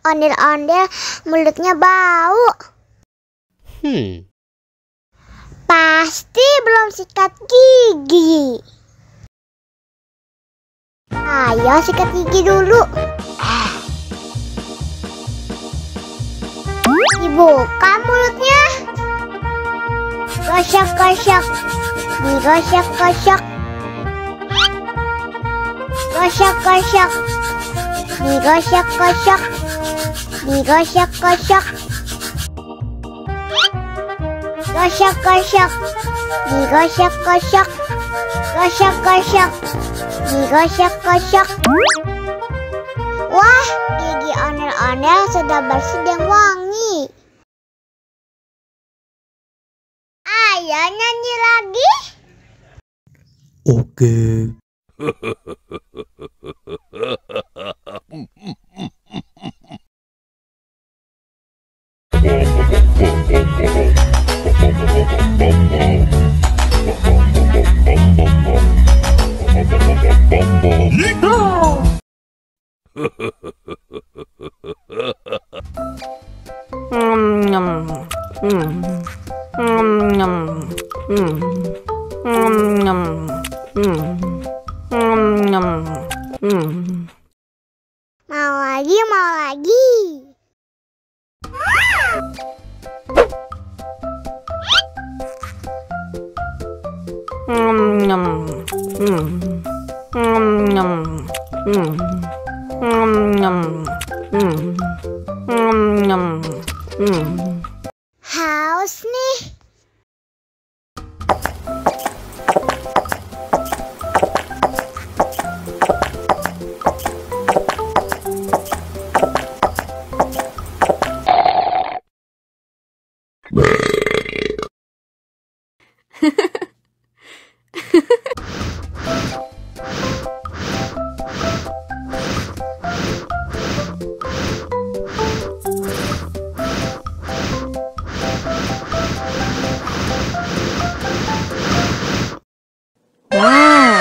Ondel-ondel mulutnya bau. Pasti belum sikat gigi. Ayo sikat gigi dulu. Dibuka mulutnya. Gosok-gosok. Digosok-gosok. Gosok-gosok. Digosok-gosok. Digosok-gosok. Gosok-gosok. Digosok-gosok. Gosok-gosok. Digosok-gosok. Wah, gigi ondel-ondel sudah bersih dan wangi. Ayo nyanyi lagi. Oke. Mau lagi, mau lagi. Haus nih. Wow.